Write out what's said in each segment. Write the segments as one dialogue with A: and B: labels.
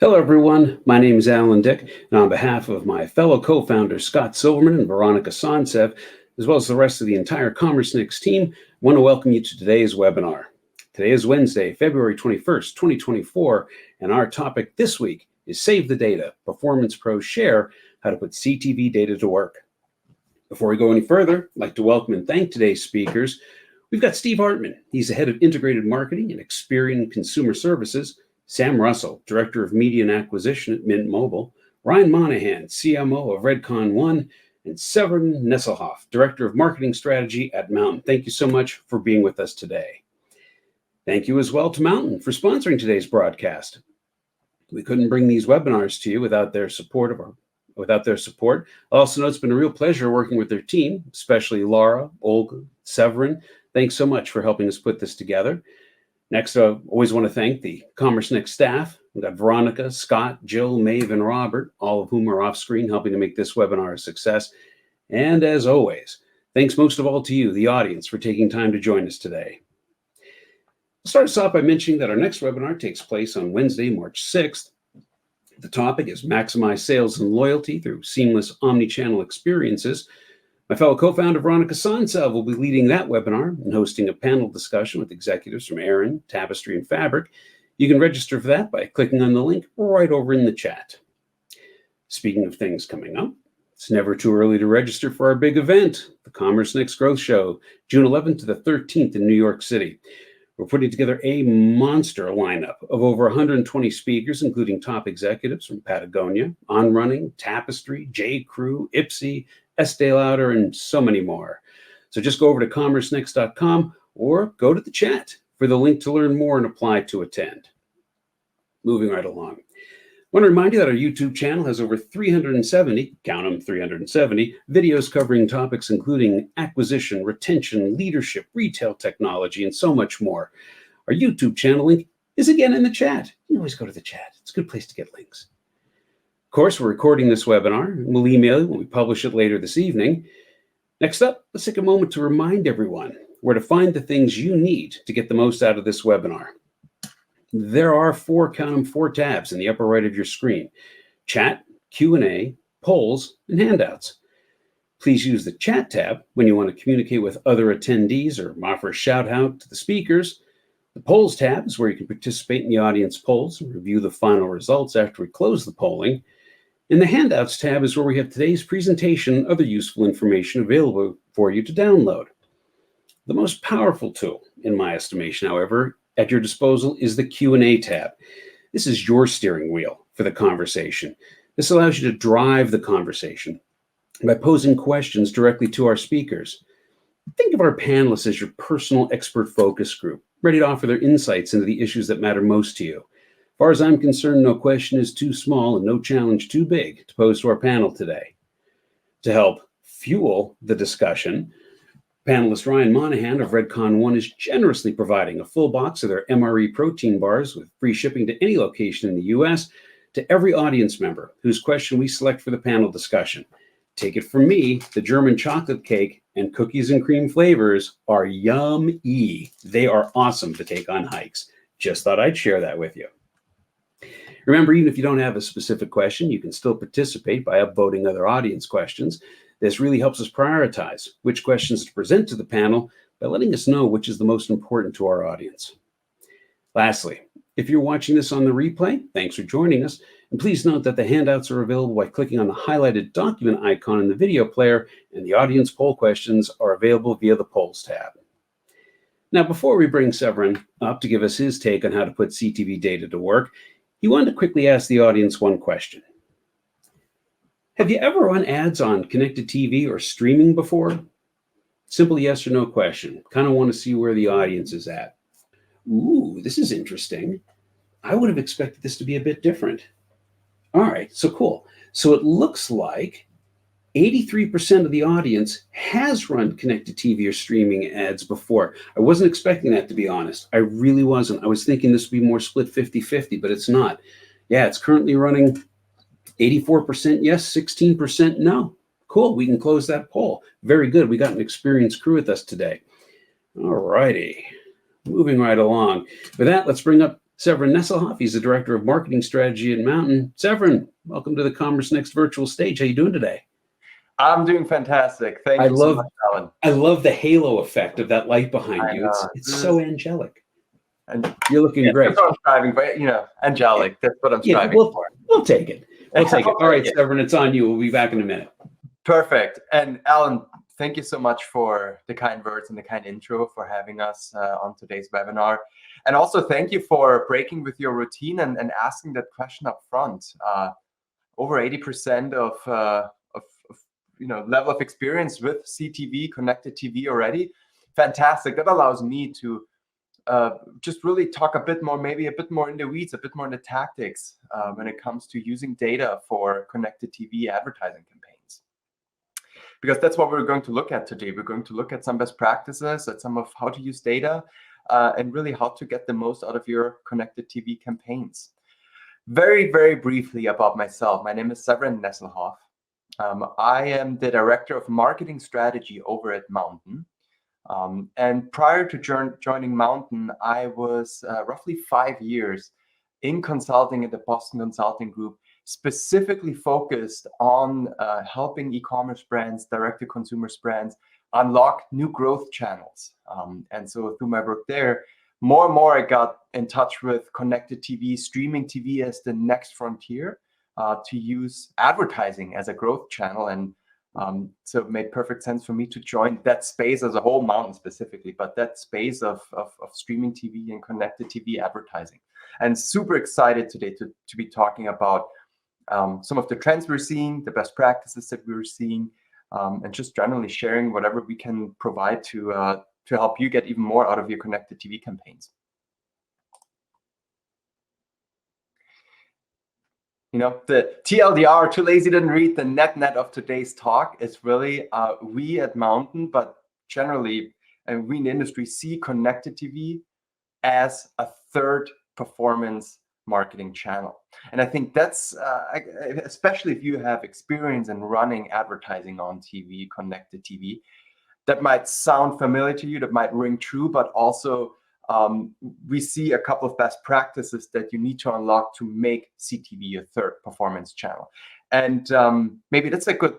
A: Hello, everyone. My name is Alan Dick, and on behalf of my fellow co-founders Scott Silverman and Veronica Sontsev, as well as the rest of the entire CommerceNix team, I want to welcome you to today's webinar. Today is Wednesday, February 21st, 2024, and our topic this week is Save the Data, Performance Pros Share, How to Put CTV Data to Work. Before we go any further, I'd like to welcome and thank today's speakers. We've got Steve Hartman. He's the head of Integrated Marketing and Experian Consumer Services. Sam Russell, Director of Media and Acquisition at Mint Mobile, Ryan Monahan, CMO of Redcon One, and Severin Nesselhoff, Director of Marketing Strategy at Mountain. Thank you so much for being with us today. Thank you as well to Mountain for sponsoring today's broadcast. We couldn't bring these webinars to you without their support. I also know it's been a real pleasure working with their team, especially Laura, Olga, Severin. Thanks so much for helping us put this together. Next, I always want to thank the CommerceNix staff. We've got Veronica, Scott, Jill, Maeve, and Robert, all of whom are off screen helping to make this webinar a success. And as always, thanks most of all to you, the audience, for taking time to join us today. I'll start us off by mentioning that our next webinar takes place on Wednesday, March 6th. The topic is Maximize Sales and Loyalty Through Seamless Omnichannel Experiences. My fellow co-founder Veronica Sontsev will be leading that webinar and hosting a panel discussion with executives from Aaron, Tapestry, and Fabric. You can register for that by clicking on the link right over in the chat. Speaking of things coming up, it's never too early to register for our big event, the CommerceNix Growth Show, June 11th to the 13th in New York City. We're putting together a monster lineup of over 120 speakers, including top executives from Patagonia, On Running, Tapestry, J.Crew, Ipsy, Estee Lauder, and so many more. So just go over to commercenix.com or go to the chat for the link to learn more and apply to attend. Moving right along. I want to remind you that our YouTube channel has over 370, count them, 370, videos covering topics including acquisition, retention, leadership, retail technology, and so much more. Our YouTube channel link is again in the chat. You can always go to the chat. It's a good place to get links. Of course, we're recording this webinar, and we'll email you when we publish it later this evening. Next up, let's take a moment to remind everyone where to find the things you need to get the most out of this webinar. There are four tabs in the upper right of your screen: Chat, Q&A, Polls, and Handouts. Please use the Chat tab when you want to communicate with other attendees or offer a shout out to the speakers. The Polls tab is where you can participate in the audience polls and review the final results after we close the polling. And the Handouts tab is where we have today's presentation and other useful information available for you to download. The most powerful tool, in my estimation, however, at your disposal is the Q&A tab. This is your steering wheel for the conversation. This allows you to drive the conversation by posing questions directly to our speakers. Think of our panelists as your personal expert focus group, ready to offer their insights into the issues that matter most to you. As far as I'm concerned, no question is too small and no challenge too big to pose to our panel today. To help fuel the discussion, panelist Ryan Monahan of Redcon One is generously providing a full box of their MRE protein bars with free shipping to any location in the U.S. to every audience member whose question we select for the panel discussion. Take it from me, the German chocolate cake and cookies and cream flavors are yummy. They are awesome to take on hikes. Just thought I'd share that with you. Remember, even if you don't have a specific question, you can still participate by upvoting other audience questions. This really helps us prioritize which questions to present to the panel by letting us know which is the most important to our audience. Lastly, if you're watching this on the replay, thanks for joining us. And please note that the handouts are available by clicking on the highlighted document icon in the video player, and the audience poll questions are available via the Polls tab. Now, before we bring Severin up to give us his take on how to put CTV data to work, he wanted to quickly ask the audience one question. Have you ever run ads on connected TV or streaming before? Simple yes or no question. Kind of want to see where the audience is at. Ooh, this is interesting. I would have expected this to be a bit different. All right, so cool. So it looks like 83% of the audience has run connected TV or streaming ads before. I wasn't expecting that, to be honest. I really wasn't. I was thinking this would be more split 50-50, but it's not. Yeah, it's currently running 84% yes, 16% no. Cool, we can close that poll. Very good. We got an experienced crew with us today. All righty, moving right along. With that, let's bring up Severin Nesselhoff. He's the Director of Marketing Strategy at Mountain. Severin, welcome to the Commerce Next virtual stage. How you doing today?
B: I'm doing fantastic. Thank you so much, Alan.
A: I love the halo effect of that light behind you. It's so angelic.
B: And
A: you're looking great.
B: That's what I'm striving for, angelic. That's what I'm striving for.
A: We'll take it. We'll take it. All right, Severin, it's on you. We'll be back in a minute.
B: Perfect. And Alan, thank you so much for the kind words and the kind intro, for having us on today's webinar. And also thank you for breaking with your routine and asking that question up front. Over 80% of level of experience with CTV, connected TV already. Fantastic. That allows me to just really talk maybe a bit more in the weeds, a bit more in the tactics when it comes to using data for connected TV advertising campaigns. Because that's what we're going to look at today. We're going to look at some best practices, at some of how to use data, and really how to get the most out of your connected TV campaigns. Very, very briefly about myself. My name is Severin Nesselhoff. I am the Director of Marketing Strategy over at Mountain. And prior to joining Mountain, I was roughly 5 years in consulting at the Boston Consulting Group, specifically focused on helping e-commerce brands, direct-to-consumer brands, unlock new growth channels. And so through my work there, more and more I got in touch with connected TV, streaming TV as the next frontier, to use advertising as a growth channel. And so it made perfect sense for me to join that space as a whole, Mountain specifically, but that space of streaming TV and connected TV advertising. And super excited today to be talking about some of the trends we're seeing, the best practices that we're seeing, and just generally sharing whatever we can provide to help you get even more out of your connected TV campaigns. The TLDR, too lazy didn't read, the net of today's talk is really we at Mountain, but generally, and we in the industry, see connected TV as a third performance marketing channel. And I think that's, especially if you have experience in running advertising on TV, connected TV, that might sound familiar to you, that might ring true, but also we see a couple of best practices that you need to unlock to make CTV a third performance channel. And maybe that's a good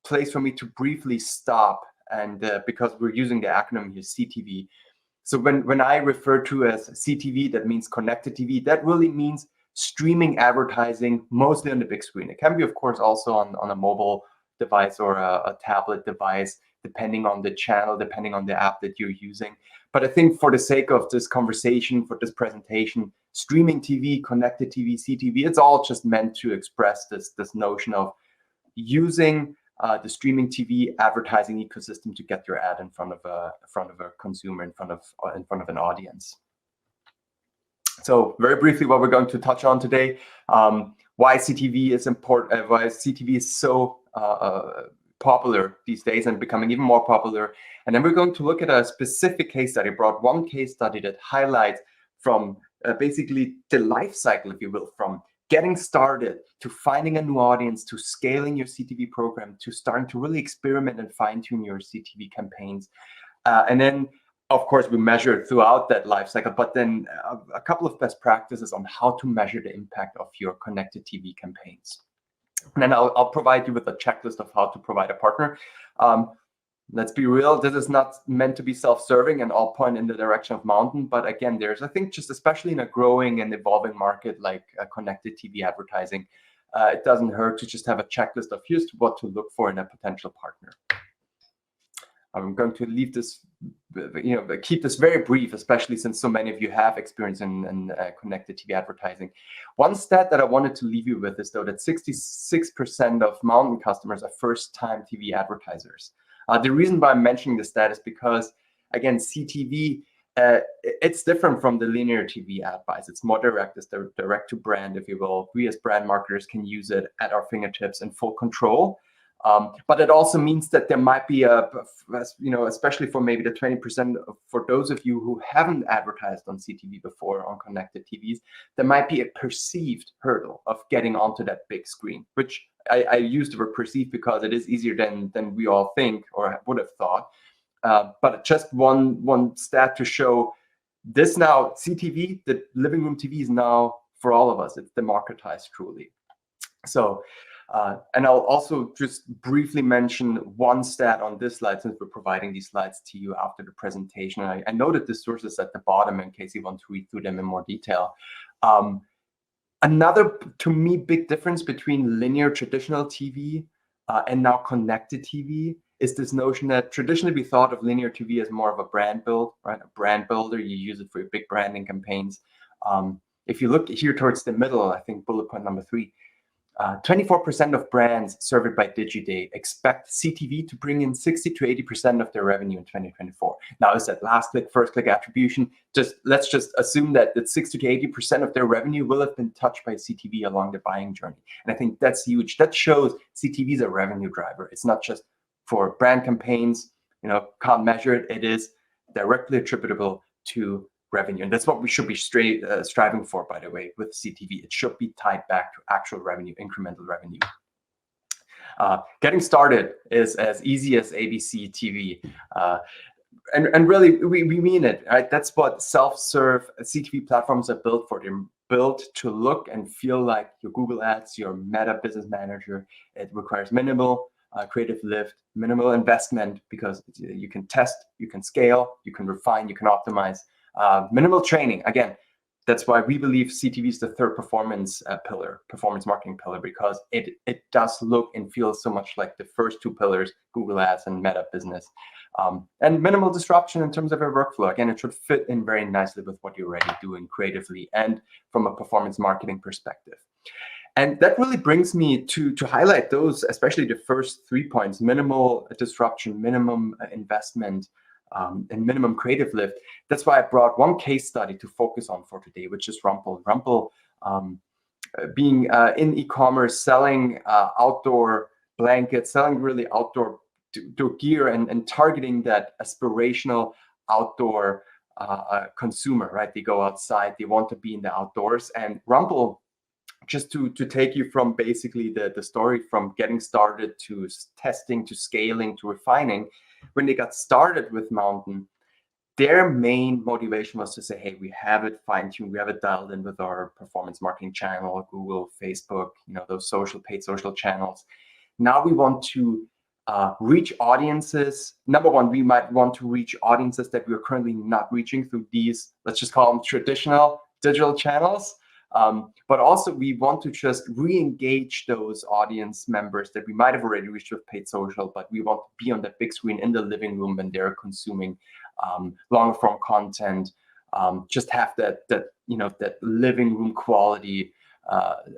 B: place for me to briefly stop, and because we're using the acronym here, CTV. So when I refer to as CTV, that means connected TV, that really means streaming advertising, mostly on the big screen. It can be, of course, also on a mobile device or a tablet device, depending on the channel, depending on the app that you're using. But I think for the sake of this conversation, for this presentation, streaming TV, connected TV, CTV, it's all just meant to express this notion of using the streaming TV advertising ecosystem to get your ad in front of a consumer, in front of an audience. So very briefly, what we're going to touch on today, why CTV is important, why CTV is so popular these days and becoming even more popular. And then we're going to look at a specific case study. I brought one case study that highlights from basically the life cycle, if you will, from getting started to finding a new audience, to scaling your CTV program, to starting to really experiment and fine-tune your CTV campaigns. And then, of course, we measure throughout that life cycle, but then a couple of best practices on how to measure the impact of your connected TV campaigns. And then I'll provide you with a checklist of how to provide a partner. Let's be real, this is not meant to be self-serving and all point in the direction of Mountain. But again, I think just especially in a growing and evolving market like connected TV advertising, it doesn't hurt to just have a checklist of here's what to look for in a potential partner. I'm going to leave this, keep this very brief, especially since so many of you have experience in connected TV advertising. One stat that I wanted to leave you with is, though, that 66% of Mountain customers are first-time TV advertisers. The reason why I'm mentioning this stat is because, again, CTV, it's different from the linear TV ad buys. It's more direct. It's direct to brand, if you will. We as brand marketers can use it at our fingertips in full control. But it also means that there might be especially for maybe the 20%, for those of you who haven't advertised on CTV before, on connected TVs, there might be a perceived hurdle of getting onto that big screen, which I use the word perceived because it is easier than we all think or would have thought. But just one stat to show This now, CTV, the living room TV is now for all of us. It's democratized truly. So, and I'll also just briefly mention one stat on this slide, since we're providing these slides to you after the presentation. I noted the sources at the bottom in case you want to read through them in more detail. Another, to me, big difference between linear traditional TV and now connected TV is this notion that traditionally we thought of linear TV as more of a brand build, right? A brand builder, you use it for your big branding campaigns. If you look here towards the middle, I think bullet point number 3, 24% of brands surveyed by Digiday expect CTV to bring in 60 to 80% of their revenue in 2024. Now, is that last click, first click attribution? Let's just assume that 60 to 80% of their revenue will have been touched by CTV along the buying journey. And I think that's huge. That shows CTV is a revenue driver. It's not just for brand campaigns, can't measure it. It is directly attributable to revenue. And that's what we should be striving for, by the way, with CTV. It should be tied back to actual revenue, incremental revenue. Getting started is as easy as ABC TV. And really, we mean it, right? That's what self-serve CTV platforms are built for. They're built to look and feel like your Google Ads, your Meta Business Manager. It requires minimal creative lift, minimal investment, because you can test, you can scale, you can refine, you can optimize. Minimal training. Again, that's why we believe CTV is the third performance pillar, performance marketing pillar, because it does look and feel so much like the first two pillars, Google Ads and Meta Business. And minimal disruption in terms of your workflow. Again, it should fit in very nicely with what you're already doing creatively and from a performance marketing perspective. And that really brings me to highlight those, especially the first 3 points: minimal disruption, minimum investment, and minimum creative lift. That's why I brought one case study to focus on for today, which is Rumpl. Rumpl, being in e-commerce, selling outdoor blankets, selling really outdoor gear, and targeting that aspirational outdoor consumer, right? They go outside, they want to be in the outdoors. And Rumpl, just to take you from basically the story from getting started to testing, to scaling, to refining, when they got started with Mountain, their main motivation was to say, hey, we have it fine-tuned, we have it dialed in with our performance marketing channel, Google, Facebook, those paid social channels. Now we want to reach audiences. Number one, we might want to reach audiences that we're currently not reaching through these, let's just call them traditional digital channels. But also we want to just re-engage those audience members that we might have already reached with paid social, but we want to be on that big screen in the living room when they're consuming longer form content, just have that living room quality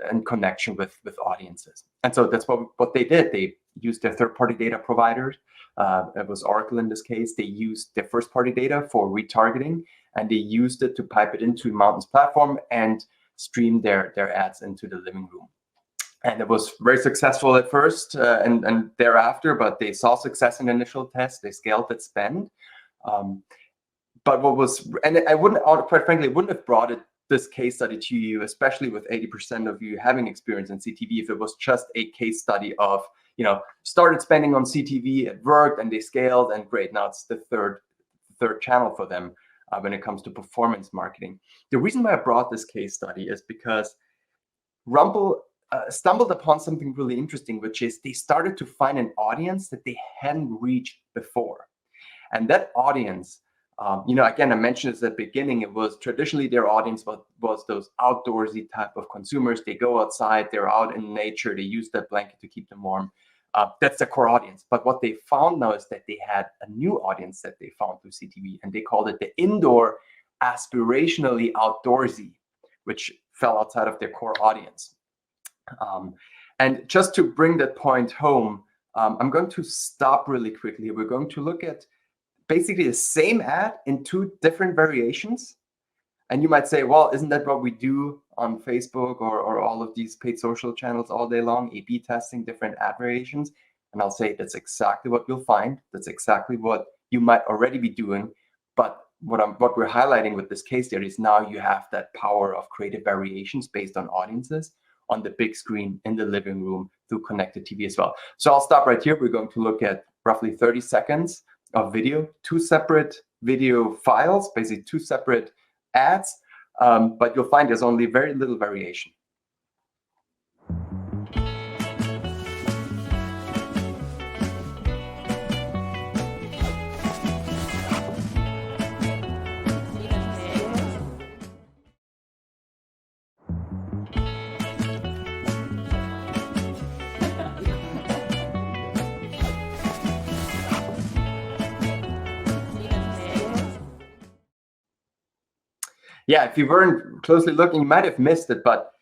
B: and connection with audiences. And so that's what they did. They used their third-party data providers. It was Oracle in this case. They used their first-party data for retargeting, and they used it to pipe it into Mountain's platform and stream their ads into the living room. And it was very successful at first and thereafter, but they saw success in the initial test. They scaled that spend. But I wouldn't, quite frankly, wouldn't have brought this case study to you, especially with 80% of you having experience in CTV, if it was just a case study of, started spending on CTV, it worked, and they scaled, and great, now it's the third channel for them. When it comes to performance marketing. The reason why I brought this case study is because Rumpl stumbled upon something really interesting, which is they started to find an audience that they hadn't reached before. And that audience, again, I mentioned this at the beginning, it was traditionally their audience was those outdoorsy type of consumers. They go outside, they're out in nature, they use that blanket to keep them warm. That's the core audience. But what they found now is that they had a new audience that they found through CTV, and they called it the indoor aspirationally outdoorsy, which fell outside of their core audience. And just to bring that point home, I'm going to stop really quickly. We're going to look at basically the same ad in two different variations. And you might say, well, isn't that what we do on Facebook or all of these paid social channels all day long, A/B testing different ad variations? And I'll say that's exactly what you'll find. That's exactly what you might already be doing. But what we're highlighting with this case study is now you have that power of creative variations based on audiences on the big screen in the living room through connected TV as well. So I'll stop right here. We're going to look at roughly 30 seconds of video, two separate video files, basically 2 separate ads, but you'll find there's only very little variation. Yeah, if you weren't closely looking, you might have missed it, but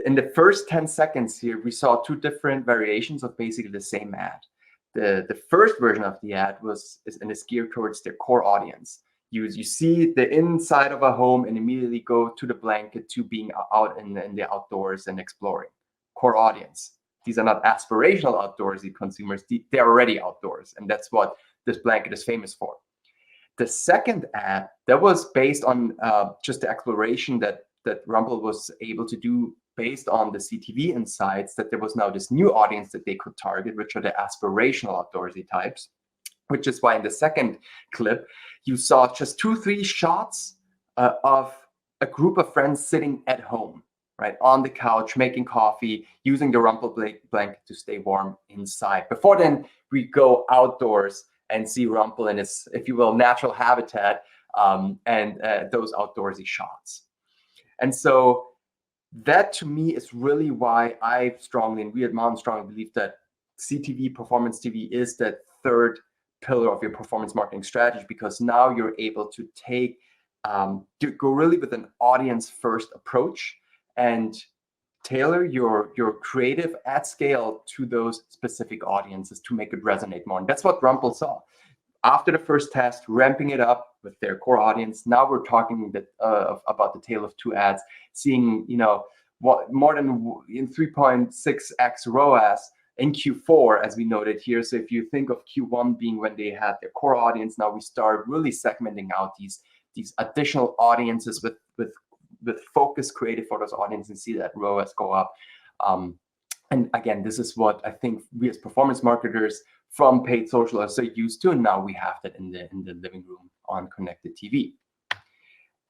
B: in the first 10 seconds here, we saw 2 different variations of basically the same ad. The first version of the ad is geared towards their core audience. You see the inside of a home and immediately go to the blanket to being out in the outdoors and exploring. Core audience. These are not aspirational outdoorsy consumers. They're already outdoors, and that's what this blanket is famous for. The second ad, that was based on just the exploration that Rumble was able to do based on the CTV insights, that there was now this new audience that they could target, which are the aspirational outdoorsy types, which is why in the second clip, you saw just 2-3 shots of a group of friends sitting at home, right, on the couch, making coffee, using the Rumble blanket to stay warm inside. Before then, we go outdoors and see Rumble in its, if you will, natural habitat, and those outdoorsy shots. And so that to me is really why I strongly, and we at Mountain strongly believe that CTV, performance TV, is that third pillar of your performance marketing strategy, because now you're able to take, to go really with an audience first approach and tailor your creative at scale to those specific audiences to make it resonate more. And that's what Rumble saw. After the first test, ramping it up with their core audience, now we're talking about the tale of 2 ads, seeing, you know, what more than 3.6x ROAS in Q4, as we noted here. So if you think of Q1 being when they had their core audience, now we start really segmenting out these additional audiences with focused creative for those audiences, and see that ROAS go up. And again, this is what I think we as performance marketers from paid social are so used to, and now we have that in the living room on connected TV.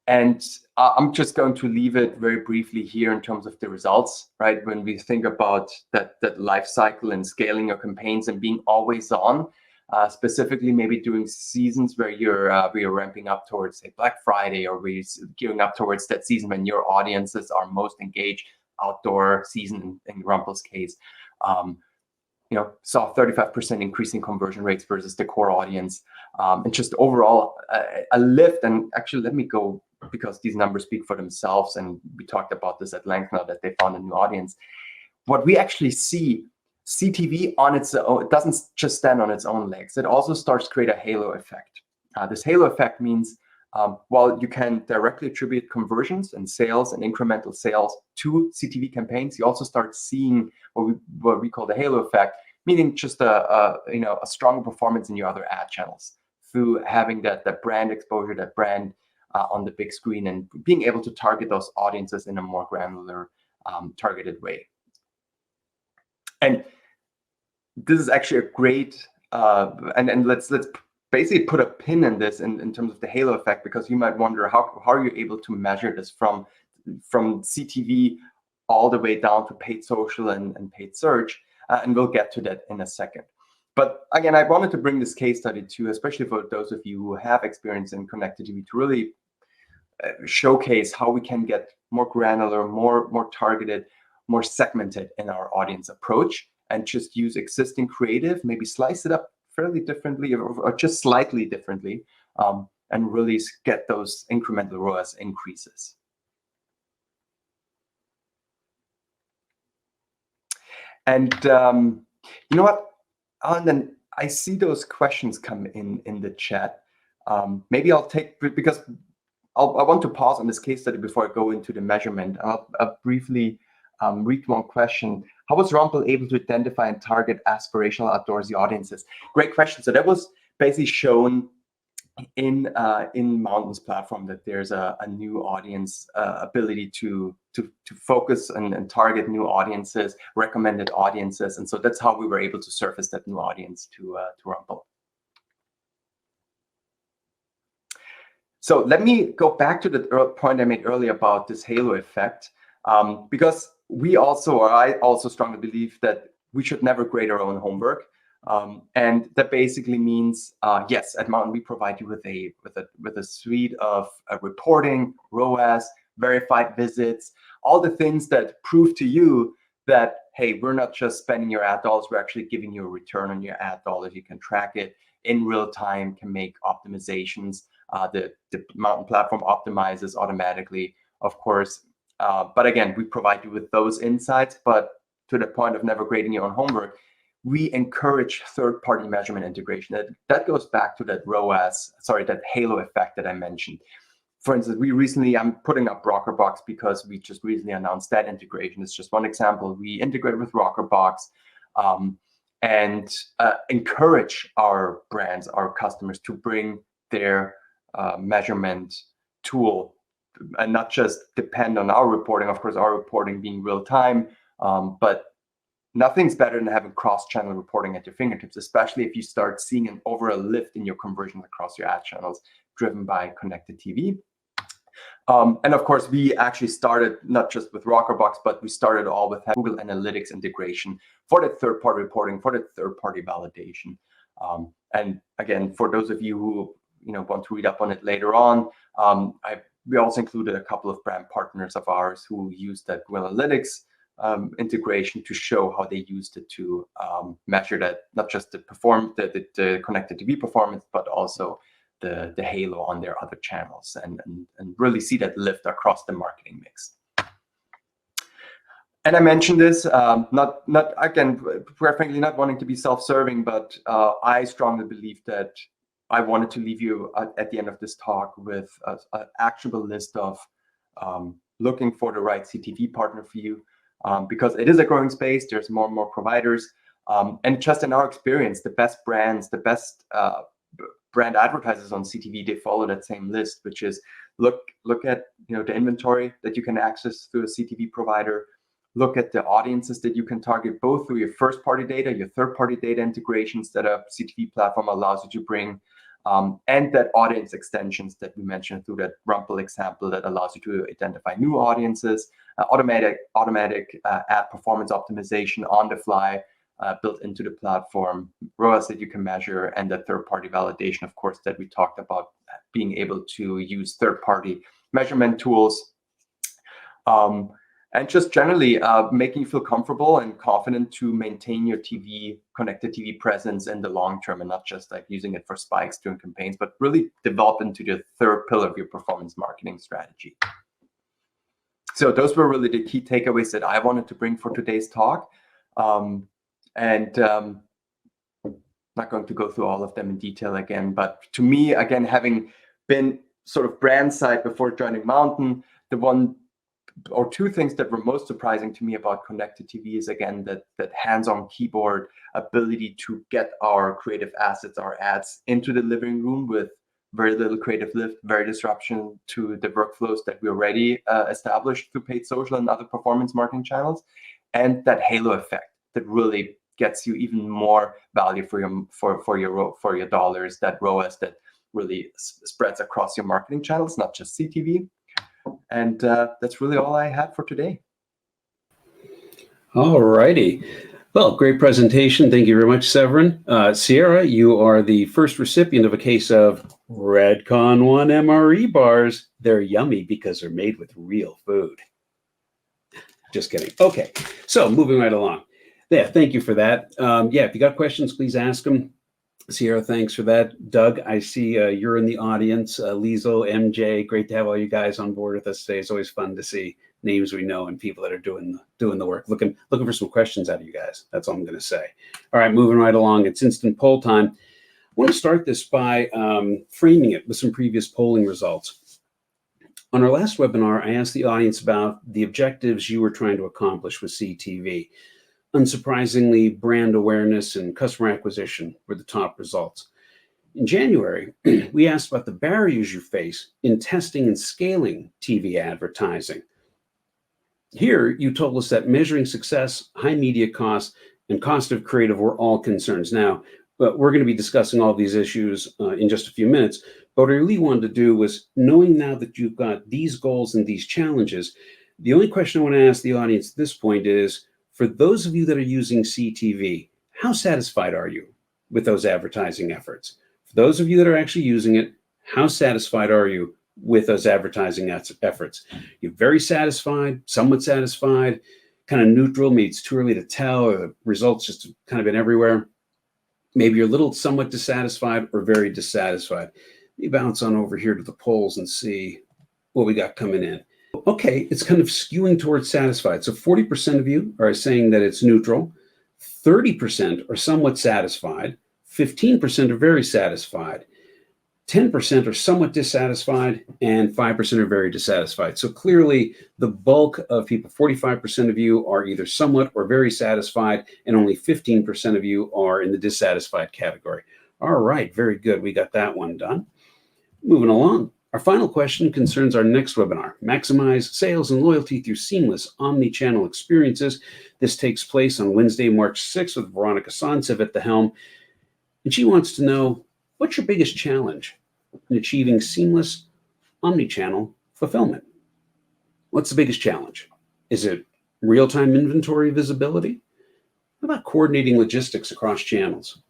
B: And I'm just going to leave it very briefly here in terms of the results, right? When we think about that life cycle and scaling your campaigns and being always on, specifically maybe during seasons where you're ramping up towards, say, Black Friday, or we're gearing up towards that season when your audiences are most engaged, outdoor season in Rumble's case, you know, saw 35% increase in conversion rates versus the core audience, and just overall a lift. And actually, let me go, because these numbers speak for themselves, and we talked about this at length now that they found a new audience. What we actually see, CTV on its own, it doesn't just stand on its own legs. It also starts to create a halo effect. This halo effect means, while you can directly attribute conversions and sales and incremental sales to CTV campaigns, you also start seeing what we call the halo effect, meaning just a stronger performance in your other ad channels through having that brand exposure, that brand on the big screen, and being able to target those audiences in a more granular, targeted way. And this is actually a great, and let's basically put a pin in this in terms of the halo effect, because you might wonder how are you able to measure this from CTV all the way down to paid social and paid search, and we'll get to that in a second. But again, I wanted to bring this case study too, especially for those of you who have experience in connected TV, to really showcase how we can get more granular, more targeted, more segmented in our audience approach, and just use existing creative, maybe slice it up fairly differently or just slightly differently, and really get those incremental ROAS increases. And you know what, and then I see those questions come in the chat. Maybe I'll take, because I want to pause on this case study before I go into the measurement. I'll briefly read one question. How was Rumble able to identify and target aspirational outdoorsy audiences? Great question. So that was basically shown in Mountain's platform, that there's a new audience ability to focus and target new audiences, recommended audiences, and so that's how we were able to surface that new audience to Rumble. So let me go back to the point I made earlier about this halo effect, because we also, or I also strongly believe that we should never grade our own homework. And that basically means, yes, at Mountain we provide you with a suite of reporting, ROAS, verified visits, all the things that prove to you that, hey, we're not just spending your ad dollars, we're actually giving you a return on your ad dollars. You can track it in real time, can make optimizations. The Mountain platform optimizes automatically, of course. But again, we provide you with those insights, but to the point of never grading your own homework, we encourage third-party measurement integration. That goes back to that that halo effect that I mentioned. For instance, I'm putting up Rockerbox because we just recently announced that integration. It's just one example. We integrate with Rockerbox and encourage our brands, our customers to bring their measurement tool and not just depend on our reporting. Of course, our reporting being real time, but nothing's better than having cross-channel reporting at your fingertips, especially if you start seeing an overall lift in your conversions across your ad channels driven by connected TV. And of course, we actually started not just with Rockerbox, but we started all with Google Analytics integration for that third-party reporting, for that third-party validation. And again, for those of you who want to read up on it later on, we also included a couple of brand partners of ours who used that Google Analytics integration to show how they used it to measure that, not just the connected TV performance, but also the halo on their other channels, and really see that lift across the marketing mix. And I mentioned this, not again, frankly, not wanting to be self-serving, but I strongly believe that I wanted to leave you at the end of this talk with an actionable list of looking for the right CTV partner for you, because it is a growing space. There's more and more providers, and just in our experience, the best brands, the best brand advertisers on CTV, they follow that same list, which is look at the inventory that you can access through a CTV provider. Look at the audiences that you can target both through your first-party data, your third-party data integrations that a CTV platform allows you to bring, and that audience extensions that we mentioned through that Rumble example that allows you to identify new audiences, automatic ad performance optimization on the fly, built into the platform, ROAS that you can measure, and the third-party validation, of course, that we talked about, being able to use third-party measurement tools. And just generally making you feel comfortable and confident to maintain your connected TV presence in the long term, and not just like using it for spikes during campaigns, but really develop into the third pillar of your performance marketing strategy. So those were really the key takeaways that I wanted to bring for today's talk. And not going to go through all of them in detail again, but to me, again, having been sort of brand side before joining Mountain, the one or two things that were most surprising to me about connected TV is, again, that hands-on keyboard ability to get our creative assets, our ads, into the living room with very little creative lift, very disruption to the workflows that we already established through paid social and other performance marketing channels, and that halo effect that really gets you even more value for your dollars, that ROAS that really spreads across your marketing channels, not just CTV. And that's really all I had for today.
A: All righty. Well, great presentation. Thank you very much, Severin. Sierra, you are the first recipient of a case of Redcon 1 MRE bars. They're yummy because they're made with real food. Just kidding. Okay, so moving right along. Yeah, thank you for that. Yeah, if you got questions, please ask them. Sierra, thanks for that. Doug, I see you're in the audience. Liesl, MJ, great to have all you guys on board with us today. It's always fun to see names we know and people that are doing the work. Looking for some questions out of you guys. That's all I'm going to say. All right, moving right along. It's instant poll time. I want to start this by framing it with some previous polling results. On our last webinar, I asked the audience about the objectives you were trying to accomplish with CTV. Unsurprisingly, brand awareness and customer acquisition were the top results. In January, we asked about the barriers you face in testing and scaling TV advertising. Here, you told us that measuring success, high media costs, and cost of creative were all concerns. Now, but we're going to be discussing all these issues in just a few minutes, But what I really wanted to do was, knowing now that you've got these goals and these challenges, the only question I want to ask the audience at this point is, for those of you that are using CTV, how satisfied are you with those advertising efforts? For those of you that are actually using it, how satisfied are you with those advertising efforts? You're very satisfied, somewhat satisfied, kind of neutral, maybe it's too early to tell, or the results just kind of been everywhere. Maybe you're a little somewhat dissatisfied or very dissatisfied. Let me bounce on over here to the polls and see what we got coming in. Okay, it's kind of skewing towards satisfied. So 40% of you are saying that it's neutral, 30% are somewhat satisfied, 15% are very satisfied, 10% are somewhat dissatisfied, and 5% are very dissatisfied. So clearly the bulk of people, 45% of you, are either somewhat or very satisfied, and only 15% of you are in the dissatisfied category. All right, very good. We got that one done. Moving along. Our final question concerns our next webinar, Maximize Sales and Loyalty Through Seamless Omni-Channel Experiences. This takes place on Wednesday, March 6th with Veronica Sontsev at the helm. And she wants to know, what's your biggest challenge in achieving seamless omni-channel fulfillment? What's the biggest challenge? Is it real-time inventory visibility? How about coordinating logistics across channels?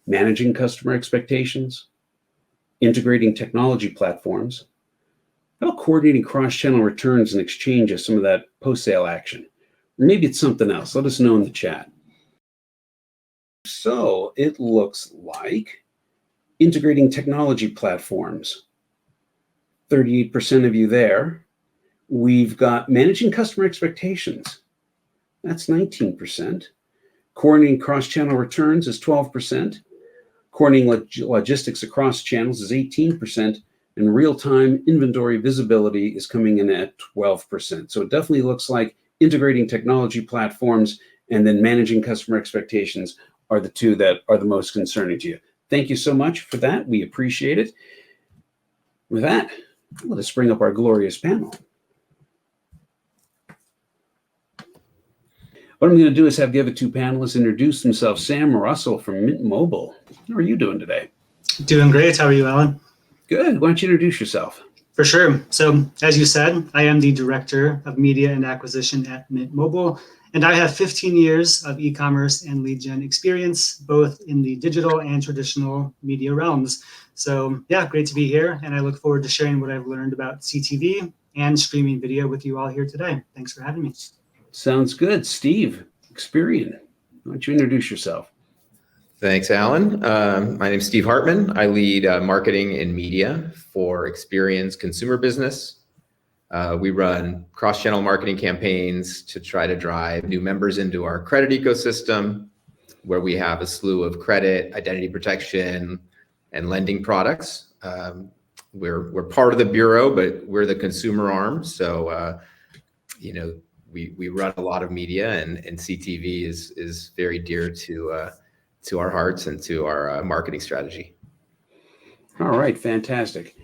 A: Managing customer expectations? Integrating technology platforms? How about coordinating cross-channel returns and exchange of some of that post-sale action? Or maybe it's something else. Let us know in the chat. So it looks like integrating technology platforms, 38% of you there. We've got managing customer expectations. That's 19%. Coordinating cross-channel returns is 12%. Coordinating logistics across channels is 18%. And real-time inventory visibility is coming in at 12%. So it definitely looks like integrating technology platforms and then managing customer expectations are the two that are the most concerning to you. Thank you so much for that. We appreciate it. With that, let us bring up our glorious panel. What I'm going to do is have the other two panelists introduce themselves. Sam Russell from Mint Mobile. How are you doing today?
C: Doing great. How are you, Alan?
A: Good. Why don't you introduce yourself?
C: For sure. So, as you said, I am the Director of Media and Acquisition at Mint Mobile, and I have 15 years of e-commerce and lead gen experience, both in the digital and traditional media realms. So, yeah, great to be here, and I look forward to sharing what I've learned about CTV and streaming video with you all here today. Thanks for having me.
A: Sounds good. Steve, Experian, why don't you introduce yourself?
D: Thanks, Alan. My name is Steve Hartman. I lead marketing and media for Experian's consumer business. We run cross-channel marketing campaigns to try to drive new members into our credit ecosystem, where we have a slew of credit, identity protection, and lending products. We're part of the bureau, but we're the consumer arm. So, we run a lot of media, and CTV is very dear to our hearts and to our marketing strategy.
A: All right, fantastic.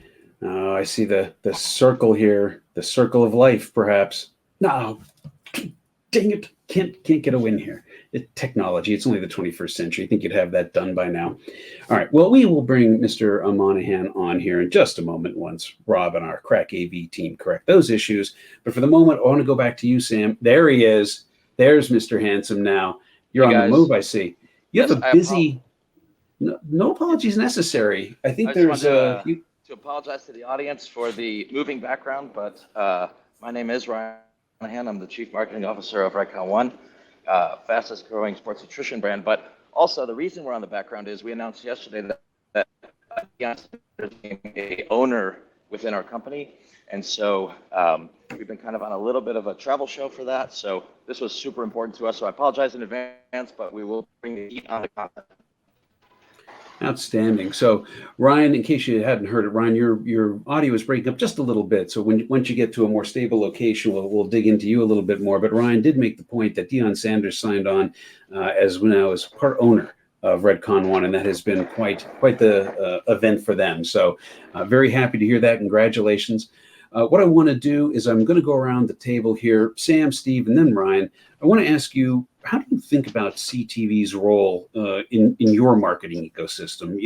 A: I see the circle here, the circle of life, perhaps. No, dang it, can't get a win here. Technology, it's only the 21st century. I think you'd have that done by now. All right, well, we will bring Mr. Monahan on here in just a moment once Rob and our Crack AV team correct those issues. But for the moment, I want to go back to you, Sam. There he is. There's Mr. Handsome now. You're on the move, I see. You have a busy... No apologies necessary. I think there's
E: to apologize to the audience for the moving background, but my name is Ryan Monahan. I'm the Chief Marketing Officer of Redcon One, fastest growing sports nutrition brand. But also the reason we're on the background is we announced yesterday that Deion became a owner within our company. And so we've been kind of on a little bit of a travel show for that. So this was super important to us. So I apologize in advance, but we will bring the heat on the content.
A: Outstanding. So, Ryan, in case you hadn't heard it, Ryan, your audio is breaking up just a little bit. So once you get to a more stable location, we'll dig into you a little bit more. But Ryan did make the point that Deion Sanders signed on as part owner of Redcon One, and that has been quite the event for them. So, very happy to hear that. Congratulations. What I want to do is I'm going to go around the table here, Sam, Steve, and then Ryan. I want to ask you, how do you think about CTV's role in your marketing ecosystem?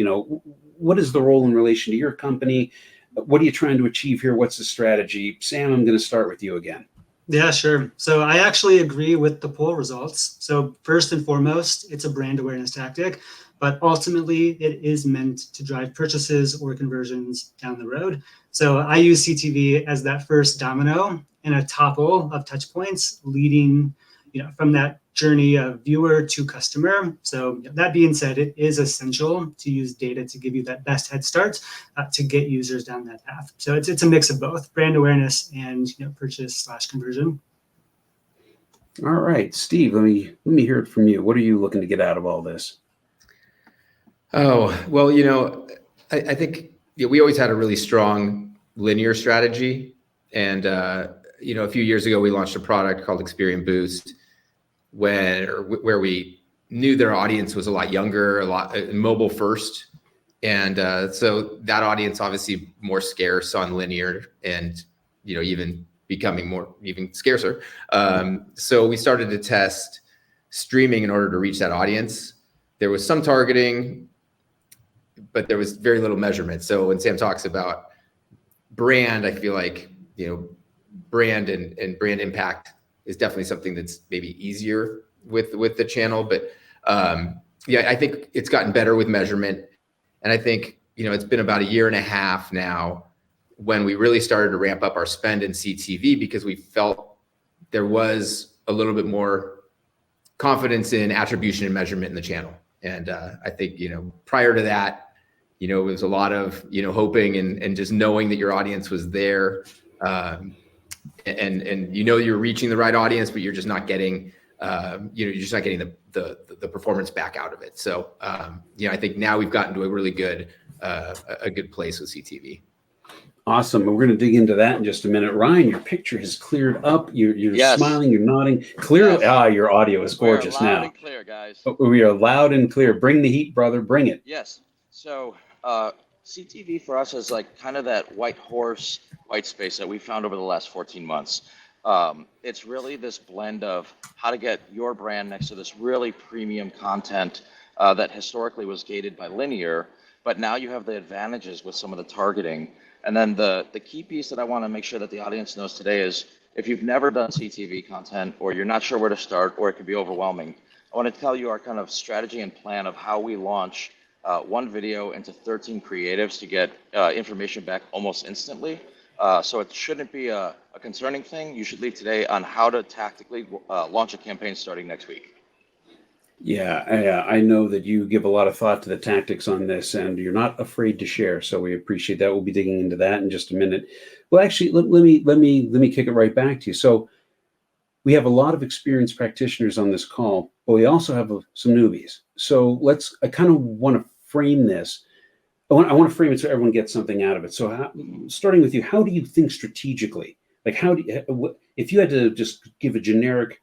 A: what is the role in relation to your company? What are you trying to achieve here? What's the strategy? Sam, I'm going to start with you again.
C: Yeah, sure. So I actually agree with the poll results. So first and foremost, it's a brand awareness tactic, but ultimately it is meant to drive purchases or conversions down the road. So I use CTV as that first domino and a topple of touch points leading, from that journey of viewer to customer. So that being said, it is essential to use data to give you that best head start to get users down that path. So it's a mix of both brand awareness and purchase/conversion.
A: All right, Steve, let me hear it from you. What are you looking to get out of all this?
D: Oh, well, I think we always had a really strong linear strategy. And, a few years ago, we launched a product called Experience Boost where we knew their audience was a lot younger, a lot mobile first. And so that audience obviously more scarce on linear and, even becoming even scarcer. So we started to test streaming in order to reach that audience. There was some targeting, but there was very little measurement. So when Sam talks about brand, I feel like, brand and brand impact is definitely something that's maybe easier with the channel. But I think it's gotten better with measurement. And I think, it's been about a year and a half now when we really started to ramp up our spend in CTV because we felt there was a little bit more confidence in attribution and measurement in the channel. And I think, prior to that, it was a lot of, hoping and just knowing that your audience was there. And you're reaching the right audience, but you're just not getting, the performance back out of it. So, I think now we've gotten to a really good, a good place with CTV.
A: Awesome. And we're going to dig into that in just a minute. Ryan, your picture has cleared up. You're
E: Yes.
A: smiling, you're nodding. Clearly,
E: Yes.
A: your audio is gorgeous
E: We're loud
A: now.
E: and clear, guys.
A: We are loud and clear. Bring the heat, brother. Bring it.
E: Yes. So CTV for us is like kind of that white space that we found over the last 14 months. It's really this blend of how to get your brand next to this really premium content that historically was gated by linear, but now you have the advantages with some of the targeting. And then the key piece that I want to make sure that the audience knows today is if you've never done CTV content or you're not sure where to start or it can be overwhelming, I want to tell you our kind of strategy and plan of how we launch one video into 13 creatives to get information back almost instantly. So it shouldn't be a concerning thing. You should leave today on how to tactically launch a campaign starting next week.
A: Yeah, I know that you give a lot of thought to the tactics on this, and you're not afraid to share. So we appreciate that. We'll be digging into that in just a minute. Well, actually, let me kick it right back to you. So we have a lot of experienced practitioners on this call, but we also have some newbies. So I kind of want to frame this. I want to frame it so everyone gets something out of it. So starting with you, how do you think strategically? Like if you had to just give a generic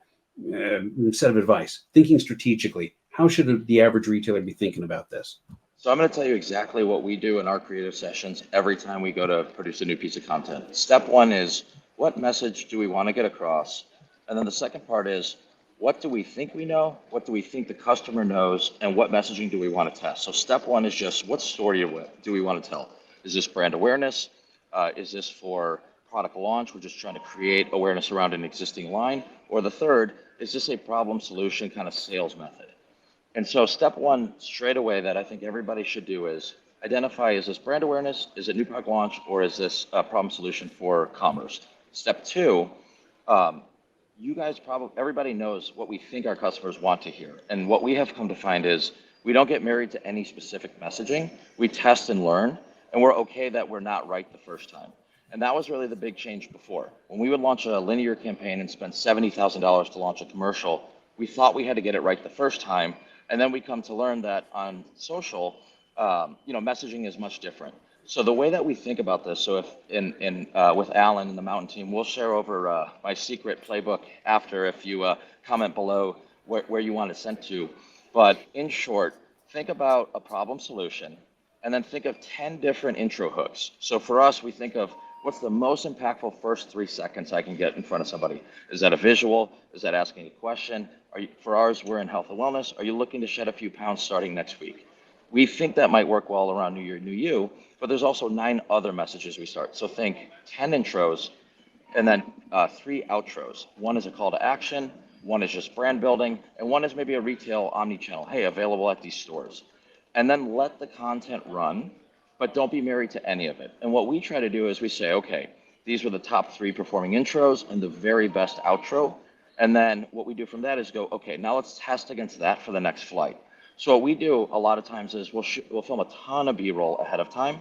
A: set of advice, thinking strategically, how should the average retailer be thinking about this?
E: So I'm going to tell you exactly what we do in our creative sessions every time we go to produce a new piece of content. Step one is, what message do we want to get across? And then the second part is, what do we think we know? What do we think the customer knows? And what messaging do we want to test? So step one is just, what story do we want to tell? Is this brand awareness? Is this for product launch? We're just trying to create awareness around an existing line. Or the third, is this a problem solution kind of sales method? And so step one straight away that I think everybody should do is identify, is this brand awareness? Is it new product launch? Or is this a problem solution for commerce? Step two, everybody knows what we think our customers want to hear. And what we have come to find is we don't get married to any specific messaging. We test and learn, and we're okay that we're not right the first time. And that was really the big change before. When we would launch a linear campaign and spend $70,000 to launch a commercial, we thought we had to get it right the first time. And then we come to learn that on social, messaging is much different. So the way that we think about this, so if with Alan and the Mountain team, we'll share over my secret playbook after if you comment below where you want it sent to. But in short, think about a problem solution and then think of 10 different intro hooks. So for us, we think of what's the most impactful first 3 seconds I can get in front of somebody. Is that a visual? Is that asking a question? For ours, we're in health and wellness. Are you looking to shed a few pounds starting next week? We think that might work well around New Year, New You, but there's also 9 other messages we start. So think 10 intros and then 3 outros. One is a call to action, one is just brand building, and one is maybe a retail omni-channel. Hey, available at these stores. And then let the content run, but don't be married to any of it. And what we try to do is we say, okay, these were the top 3 performing intros and the very best outro. And then what we do from that is go, okay, now let's test against that for the next flight. So what we do a lot of times is we'll film a ton of B-roll ahead of time.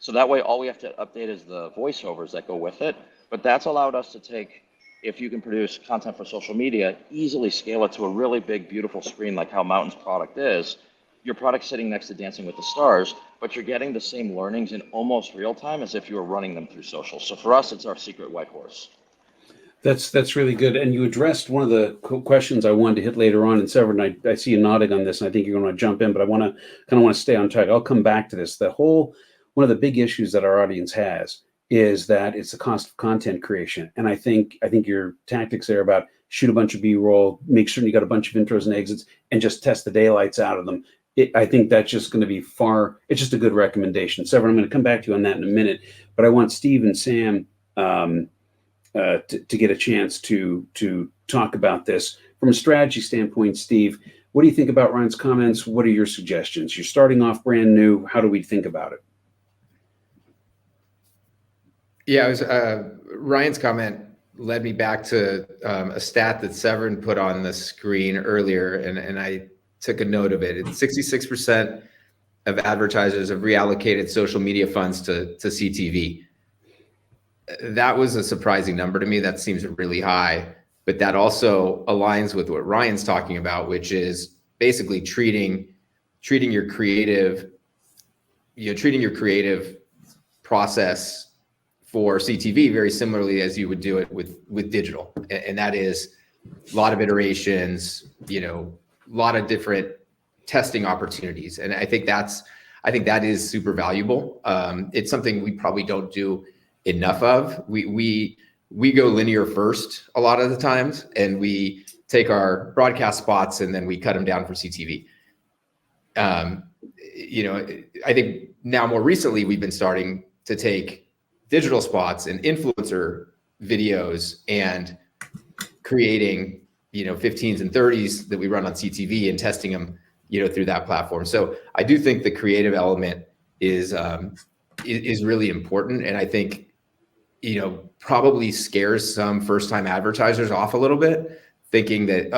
E: So that way all we have to update is the voiceovers that go with it. But that's allowed us to take, if you can produce content for social media, easily scale it to a really big, beautiful screen like how Mountain's product is. Your product's sitting next to Dancing with the Stars, but you're getting the same learnings in almost real time as if you were running them through social. So for us, it's our secret white horse.
A: That's really good. And you addressed one of the questions I wanted to hit later on. And Severin, I see you nodding on this, and I think you're going to jump in, but I want to stay on track. I'll come back to this. One of the big issues that our audience has is that it's the cost of content creation. And I think your tactics there about shoot a bunch of B-roll, make sure you got a bunch of intros and exits, and just test the daylights out of them. I think that's just going to be it's just a good recommendation. Severin, I'm going to come back to you on that in a minute, but I want Steve and Sam to get a chance to talk about this from a strategy standpoint. Steve, what do you think about Ryan's comments? What are your suggestions? You're starting off brand new. How do we think about it?
D: Yeah, Ryan's comment led me back to a stat that Severin put on the screen earlier, and I took a note of it. It's 66% of advertisers have reallocated social media funds to CTV. That was a surprising number to me. That seems really high, but that also aligns with what Ryan's talking about, which is basically treating your creative process for CTV very similarly as you would do it with digital. And that is a lot of iterations, a lot of different testing opportunities. And I think that is super valuable. It's something we probably don't do enough of. We go linear first a lot of the times, and we take our broadcast spots and then we cut them down for CTV. I think now more recently we've been starting to take digital spots and influencer videos and creating 15s and 30s that we run on CTV and testing them through that platform. So I do think the creative element is really important, and I think probably scares some first-time advertisers off a little bit, thinking that,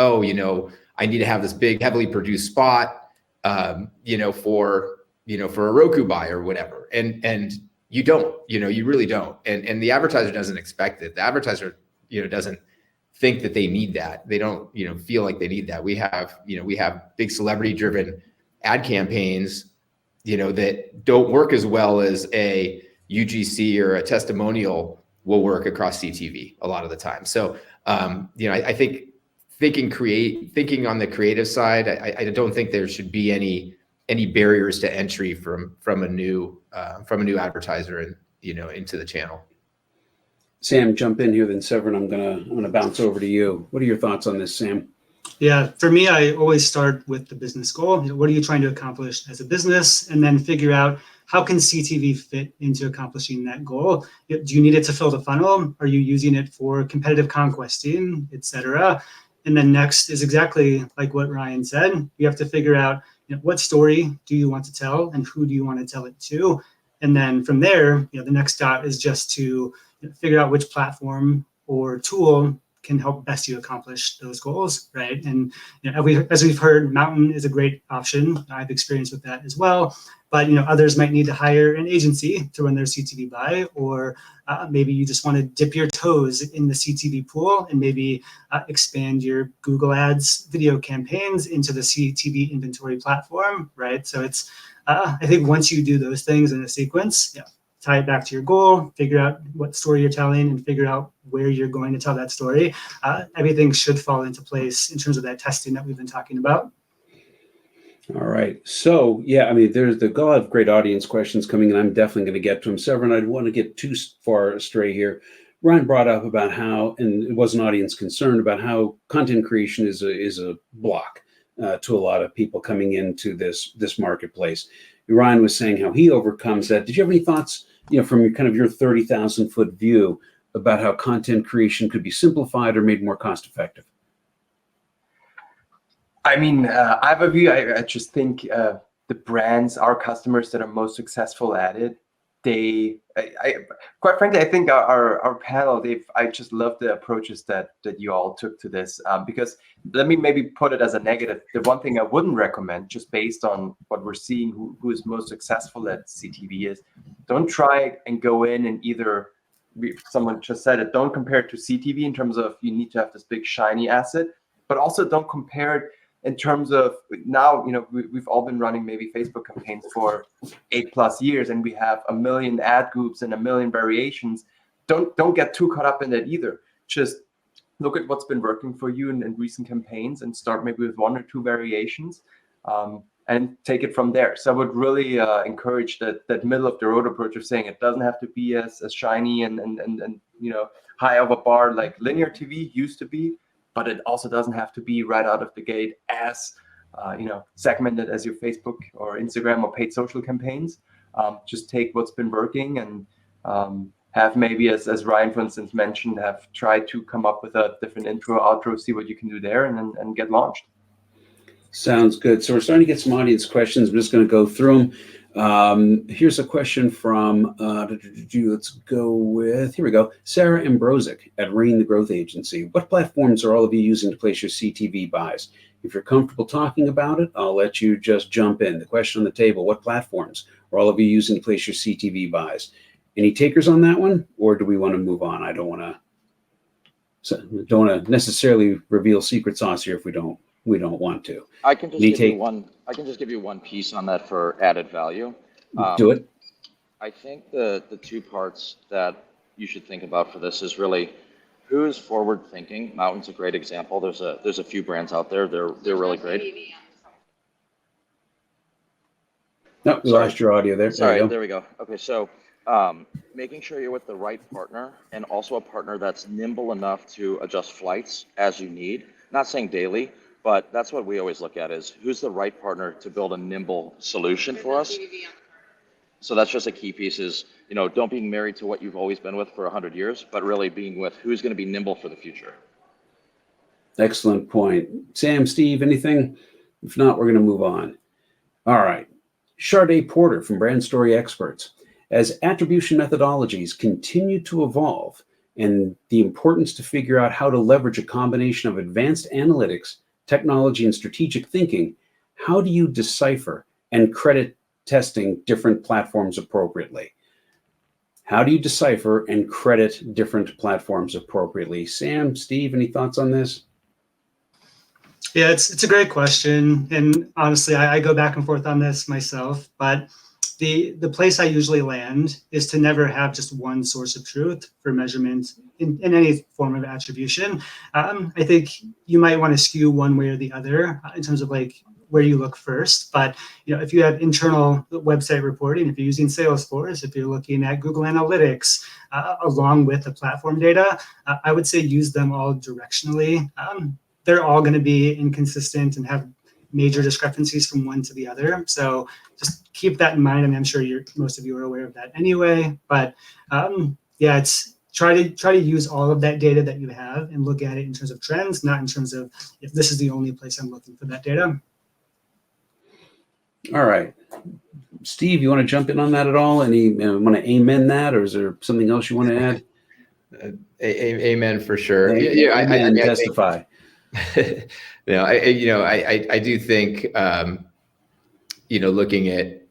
D: I need to have this big, heavily produced spot, for a Roku buy or whatever. And you don't, you really don't. And the advertiser doesn't expect it. The advertiser, doesn't think that they need that. They don't, feel like they need that. We have big celebrity-driven ad campaigns, that don't work as well as a UGC or a testimonial will work across CTV a lot of the time. So, I think thinking on the creative side, I don't think there should be any barriers to entry from a new advertiser and into the channel.
A: Sam, jump in here, then Severin, I'm gonna bounce over to you. What are your thoughts on this, Sam?
C: Yeah, for me, I always start with the business goal. What are you trying to accomplish as a business? And then figure out how can CTV fit into accomplishing that goal? Do you need it to fill the funnel? Are you using it for competitive conquesting, et cetera? And then next is exactly like what Ryan said. You have to figure out what story do you want to tell and who do you want to tell it to? And then from there, the next step is just to figure out which platform or tool can help best you accomplish those goals, right? And as we've heard, Mountain is a great option. I've experienced with that as well. But others might need to hire an agency to run their CTV buy, or maybe you just want to dip your toes in the CTV pool and maybe expand your Google Ads video campaigns into the CTV inventory platform, right? So it's I think once you do those things in a sequence, tie it back to your goal, figure out what story you're telling, and figure out where you're going to tell that story, everything should fall into place in terms of that testing that we've been talking about.
A: All right. So, there's a lot of great audience questions coming in. I'm definitely going to get to them. Severin, I don't want to get too far astray here. Ryan brought up about how, and it was an audience concern, about how content creation is a block. to a lot of people coming into this marketplace. Ryan was saying how he overcomes that. Did you have any thoughts, from your kind of your 30,000-foot view about how content creation could be simplified or made more cost effective?
B: I mean, I have a view. I just think the brands, our customers that are most successful at it, quite frankly, I think our panel, I just love the approaches that you all took to this, because let me maybe put it as a negative. The one thing I wouldn't recommend, just based on what we're seeing, who is most successful at CTV, is don't try and go in and either, someone just said it, don't compare it to CTV in terms of you need to have this big shiny asset, but also don't compare it in terms of now, we've all been running maybe Facebook campaigns for 8+ years, and we have 1 million ad groups and 1 million variations. Don't get too caught up in that either. Just look at what's been working for you in recent campaigns and start maybe with 1 or 2 variations, and take it from there. So I would really encourage that middle of the road approach of saying it doesn't have to be as shiny and high of a bar like linear TV used to be, but it also doesn't have to be right out of the gate as segmented as your Facebook or Instagram or paid social campaigns. Just take what's been working and have maybe, as Ryan, for instance, mentioned, have tried to come up with a different intro, outro, see what you can do there, and get launched.
A: Sounds good. So we're starting to get some audience questions. I'm just going to go through them. Here's a question from, let's go with, here we go, Sarah Ambrozic at Rain the Growth Agency. What platforms are all of you using to place your CTV buys? If you're comfortable talking about it, I'll let you just jump in. The question on the table, what platforms are all of you using to place your CTV buys? Any takers on that one, or do we want to move on? I don't want to necessarily reveal secret sauce here if we don't want to.
E: I can just give you one piece on that for added value.
A: Do it.
E: I think the 2 parts that you should think about for this is really who is forward thinking. Mountain's a great example. There's a few brands out there. They're really great.
A: No, we lost your audio there.
E: Sorry, there we go. Okay, so making sure you're with the right partner, and also a partner that's nimble enough to adjust flights as you need. Not saying daily, but that's what we always look at, is who's the right partner to build a nimble solution for us. So that's just a key piece, is, don't be married to what you've always been with for 100 years, but really being with who's going to be nimble for the future.
A: Excellent point. Sam, Steve, anything? If not, we're going to move on. All right. Sharday Porter from Brand Story Experts. As attribution methodologies continue to evolve, and the importance to figure out how to leverage a combination of advanced analytics, technology, and strategic thinking, how do you decipher and credit testing different platforms appropriately? How do you decipher and credit different platforms appropriately? Sam, Steve, any thoughts on this?
C: Yeah, it's a great question. And honestly, I go back and forth on this myself, but the place I usually land is to never have just one source of truth for measurement in any form of attribution. I think you might want to skew one way or the other in terms of like where you look first. But if you have internal website reporting, if you're using Salesforce, if you're looking at Google Analytics, along with the platform data, I would say use them all directionally. They're all going to be inconsistent and have major discrepancies from one to the other. So just keep that in mind. I mean, I'm sure most of you are aware of that anyway. But yeah, it's try to use all of that data that you have and look at it in terms of trends, not in terms of if this is the only place I'm looking for that data.
A: All right. Steve, you want to jump in on that at all? Any want to amen that, or is there something else you want to add?
D: Amen for sure.
A: I testify.
D: I do think looking at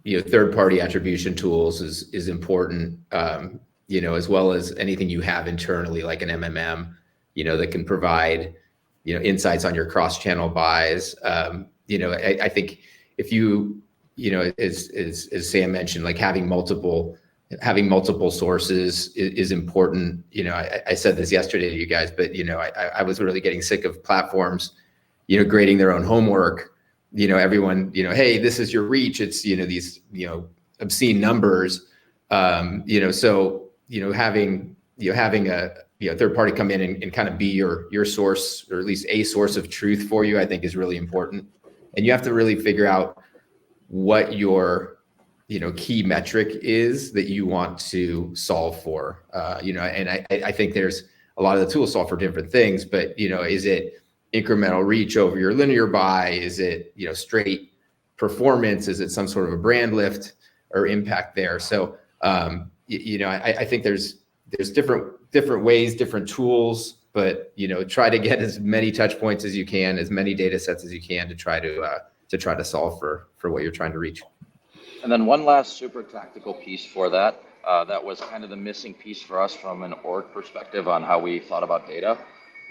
D: third-party attribution tools is important. As well as anything you have internally, like an MMM, that can provide insights on your cross-channel buys. I think if you as Sam mentioned, like having multiple sources is important. I said this yesterday to you guys, but I was really getting sick of platforms grading their own homework. Everyone, hey, this is your reach. It's these obscene numbers. So having having a third party come in and kind of be your source, or at least a source of truth for you, I think is really important. And you have to really figure out what your key metric is that you want to solve for. And I think there's a lot of the tools solve for different things, but is it incremental reach over your linear buy? Is it straight performance? Is it some sort of a brand lift or impact there? So I think there's different ways, different tools, but try to get as many touch points as you can, as many data sets as you can to try to solve for what you're trying to reach.
E: And then one last super tactical piece for that, that was kind of the missing piece for us from an org perspective on how we thought about data,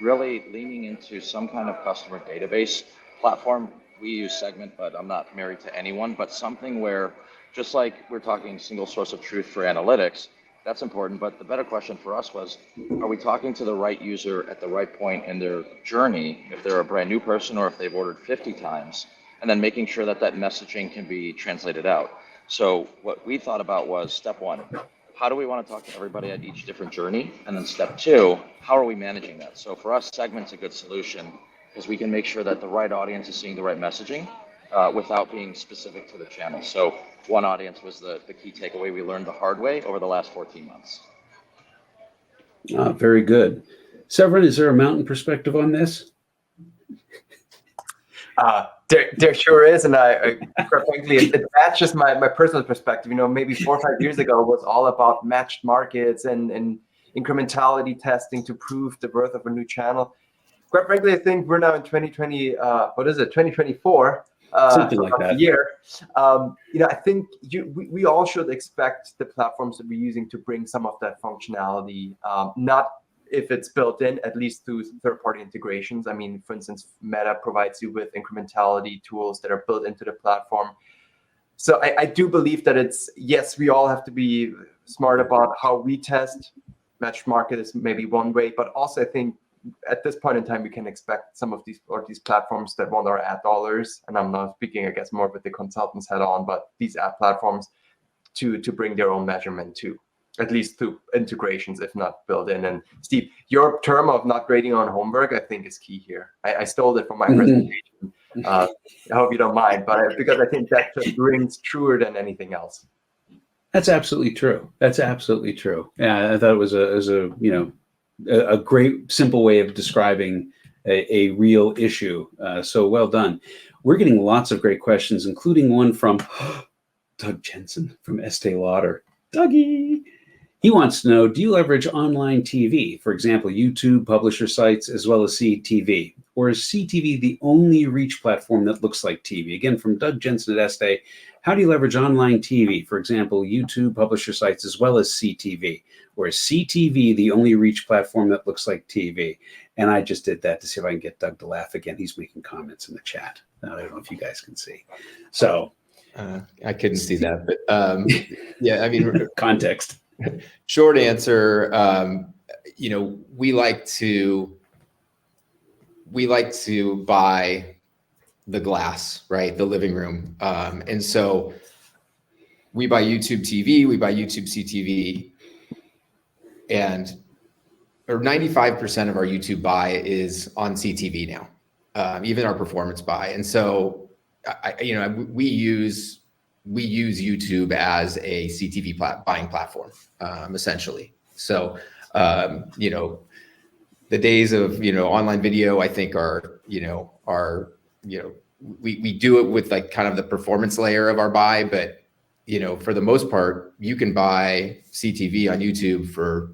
E: really leaning into some kind of customer database platform. We use Segment, but I'm not married to anyone, but something where, just like we're talking single source of truth for analytics, that's important. But the better question for us was, are we talking to the right user at the right point in their journey, if they're a brand new person or if they've ordered 50 times, and then making sure that that messaging can be translated out. So what we thought about was step one, how do we want to talk to everybody at each different journey? And then step two, how are we managing that? So for us, Segment's a good solution because we can make sure that the right audience is seeing the right messaging without being specific to the channel. So one audience was the key takeaway we learned the hard way over the last 14 months.
A: Very good. Severin, is there a mountain perspective on this?
B: There sure is, and I quite frankly, it matches my personal perspective. Maybe 4 or 5 years ago it was all about matched markets and incrementality testing to prove the worth of a new channel. Quite frankly, I think we're now in 2020. 2024?
A: Something like that.
B: Year. I think we all should expect the platforms that we're using to bring some of that functionality, not if it's built in, at least through third-party integrations. I mean, for instance, Meta provides you with incrementality tools that are built into the platform. So I do believe that yes, we all have to be smart about how we test. Matched market is maybe one way, but also I think at this point in time, we can expect some of these platforms that want our ad dollars, and I'm not speaking, I guess, more with the consultants head on, but these ad platforms to bring their own measurement too, at least through integrations, if not built in. And Steve, your term of not grading on homework, I think is key here. I stole it from my presentation. I hope you don't mind, but because I think that just rings truer than anything else.
A: That's absolutely true. That's absolutely true. Yeah, I thought it was a great simple way of describing a real issue. So well done. We're getting lots of great questions, including one from Doug Jensen from Estee Lauder. Dougie. He wants to know, do you leverage online TV, for example, YouTube, publisher sites, as well as CTV? Or is CTV the only reach platform that looks like TV? Again, from Doug Jensen at Estee, how do you leverage online TV, for example, YouTube, publisher sites, as well as CTV? Or is CTV the only reach platform that looks like TV? And I just did that to see if I can get Doug to laugh again. He's making comments in the chat. Now, I don't know if you guys can see. So
D: I couldn't see that, but yeah, I mean,
A: context.
D: Short answer, we like to buy the glass, right? The living room. And so we buy YouTube TV, we buy YouTube CTV, or 95% of our YouTube buy is on CTV now, even our performance buy. And so, we use YouTube as a CTV buying platform, essentially. So, the days of, online video, I think are we do it with like kind of the performance layer of our buy, but, for the most part, you can buy CTV on YouTube for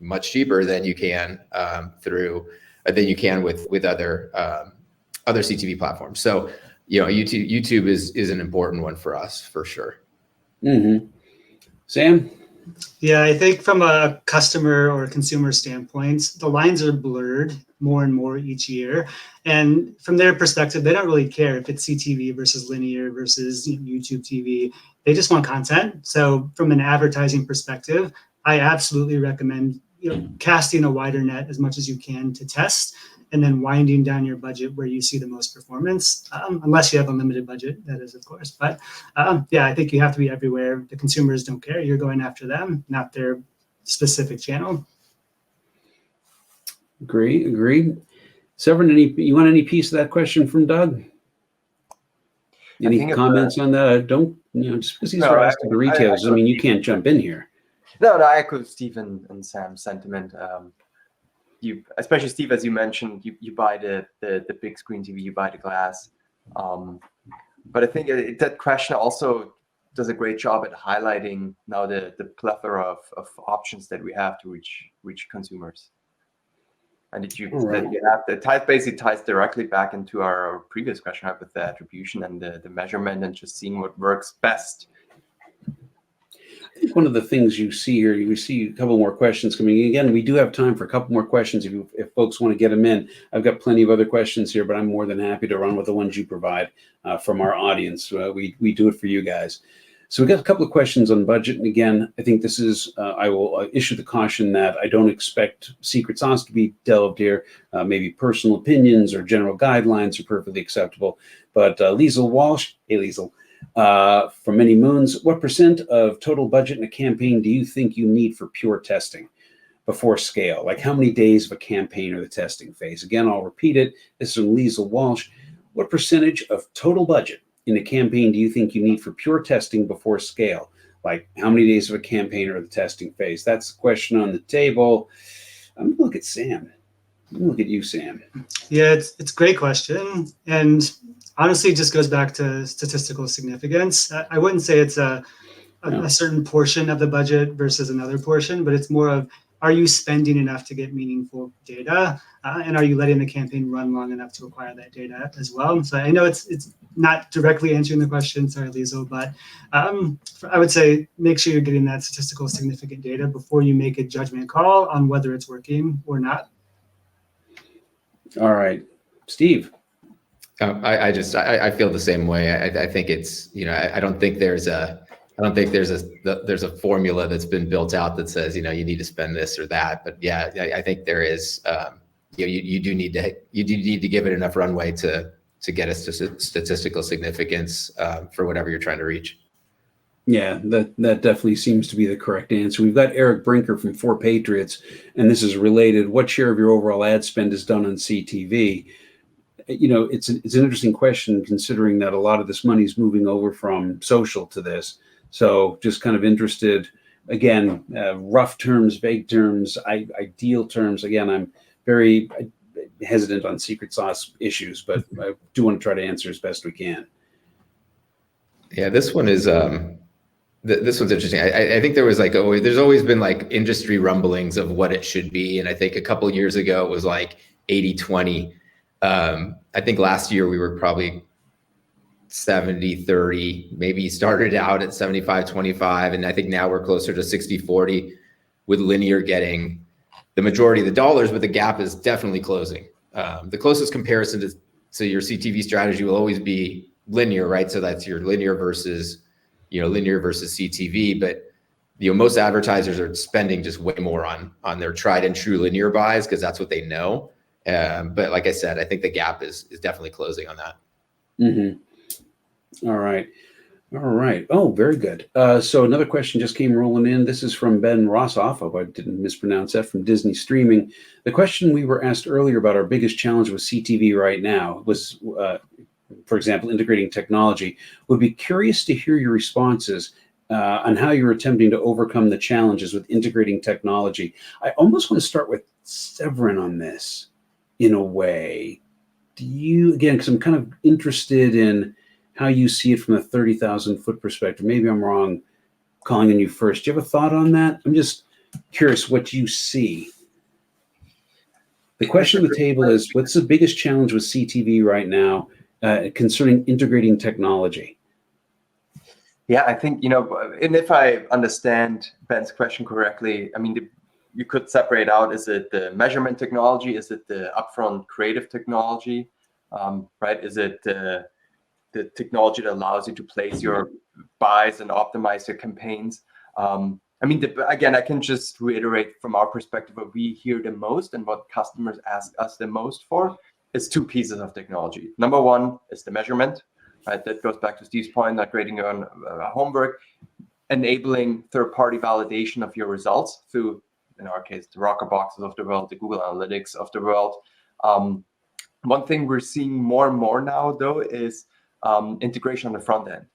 D: much cheaper than you can with other CTV platforms. So, YouTube is an important one for us for sure.
A: Mm-hmm. Sam?
C: Yeah, I think from a customer or consumer standpoint, the lines are blurred more and more each year. And from their perspective, they don't really care if it's CTV versus linear versus YouTube TV. They just want content. So from an advertising perspective, I absolutely recommend casting a wider net as much as you can to test, and then winding down your budget where you see the most performance, unless you have a limited budget, that is, of course. But yeah, I think you have to be everywhere. The consumers don't care. You're going after them, not their specific channel.
A: Agree. Severin, you want any piece of that question from Doug? Any comments on that? I don't, just because these are asked to the retailers, I mean, you can't jump in here.
B: No, I echo Steve and Sam's sentiment. Especially Steve, as you mentioned, you buy the big screen TV, you buy the glass. But I think that question also does a great job at highlighting now the plethora of options that we have to reach consumers. And it basically ties directly back into our previous question with the attribution and the measurement and just seeing what works best.
A: I think one of the things you see here, you see a couple more questions coming in. Again, we do have time for a couple more questions if folks want to get them in. I've got plenty of other questions here, but I'm more than happy to run with the ones you provide from our audience. We do it for you guys. So we got a couple of questions on budget. And again, I think this is, I will issue the caution that I don't expect secret sauce to be delved here. Maybe personal opinions or general guidelines are perfectly acceptable. But Liesl Walsh, hey Liesl, from Many Moons, what % of total budget in a campaign do you think you need for pure testing before scale? Like how many days of a campaign or the testing phase? Again, I'll repeat it. This is from Liesl Walsh. What percentage of total budget in a campaign do you think you need for pure testing before scale? Like how many days of a campaign or the testing phase? That's the question on the table. I'm going to look at Sam. I'm going to look at you, Sam.
C: Yeah, it's a great question. And honestly, it just goes back to statistical significance. I wouldn't say it's a certain portion of the budget versus another portion, but it's more of, are you spending enough to get meaningful data? And are you letting the campaign run long enough to acquire that data as well? So I know it's not directly answering the question, sorry, Liesl, but I would say make sure you're getting that statistical significant data before you make a judgment call on whether it's working or not.
A: All right, Steve.
D: I feel the same way. I think it's, I don't think there's a formula that's been built out that says, you need to spend this or that. But yeah, I think there is, you do need to give it enough runway to get us to statistical significance for whatever you're trying to reach.
A: Yeah, that definitely seems to be the correct answer. We've got Eric Brinker from 4 Patriots, and this is related. What share of your overall ad spend is done on CTV? It's an interesting question considering that a lot of this money is moving over from social to this. So just kind of interested, again, rough terms, vague terms, ideal terms. Again, I'm very hesitant on secret sauce issues, but I do want to try to answer as best we can.
D: Yeah, this one is this one's interesting. I think there's always been like industry rumblings of what it should be. And I think a couple of years ago, it was like 80-20. I think last year we were probably 70-30, maybe started out at 75-25. And I think now we're closer to 60-40 with linear getting the majority of the dollars, but the gap is definitely closing. The closest comparison to your CTV strategy will always be linear, right? So that's your linear versus CTV. But most advertisers are spending just way more on their tried and true linear buys because that's what they know. But like I said, I think the gap is definitely closing on that.
A: Mm-hmm. All right. Oh, very good. So another question just came rolling in. This is from Ben Rossoff. Hope I didn't mispronounce that, from Disney Streaming. The question we were asked earlier about our biggest challenge with CTV right now was, for example, integrating technology. Would be curious to hear your responses on how you're attempting to overcome the challenges with integrating technology. I almost want to start with Severin on this in a way. Do you, again, because I'm kind of interested in how you see it from a 30,000 foot perspective. Maybe I'm wrong calling on you first. Do you have a thought on that? I'm just curious what you see. The question on the table is, what's the biggest challenge with CTV right now concerning integrating technology?
B: Yeah, I think, and if I understand Ben's question correctly, I mean, you could separate out, is it the measurement technology? Is it the upfront creative technology? Right? Is it the technology that allows you to place your buys and optimize your campaigns? I mean, again, I can just reiterate from our perspective, what we hear the most and what customers ask us the most for is 2 pieces of technology. Number one is the measurement, right? That goes back to Steve's point, not creating your own homework, enabling third-party validation of your results through in our case, the Rockerboxes of the world, the Google Analytics of the world. One thing we're seeing more and more now, though, is integration on the front end.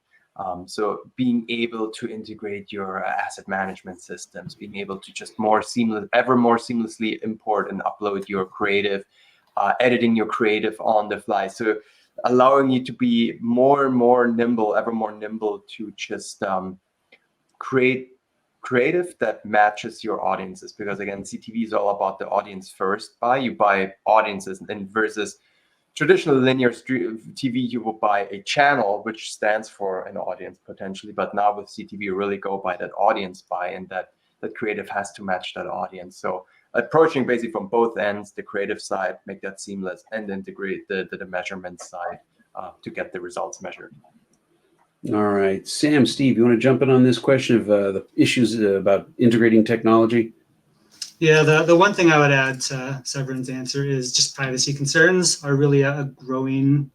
B: So being able to integrate your asset management systems, being able to just ever more seamlessly import and upload your creative, editing your creative on the fly. So allowing you to be more and more nimble, ever more nimble to just create creative that matches your audiences. Because again, CTV is all about the audience first buy. You buy audiences, and versus traditional linear TV, you will buy a channel, which stands for an audience potentially. But now with CTV, you really go by that audience buy, and that creative has to match that audience. So approaching basically from both ends, the creative side, make that seamless, and integrate the measurement side to get the results measured.
A: All right. Sam, Steve, you want to jump in on this question of the issues about integrating technology?
C: Yeah, the one thing I would add to Severin's answer is just privacy concerns are really a growing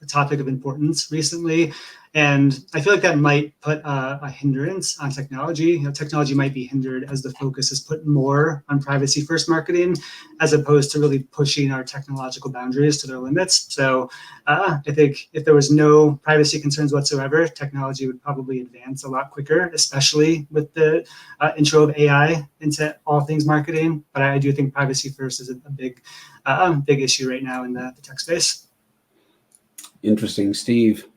C: topic of importance recently. And I feel like that might put a hindrance on technology. Technology might be hindered as the focus is put more on privacy first marketing, as opposed to really pushing our technological boundaries to their limits. So I think if there was no privacy concerns whatsoever, technology would probably advance a lot quicker, especially with the intro of AI into all things marketing. But I do think privacy first is a big issue right now in the tech space.
A: Interesting. Steve?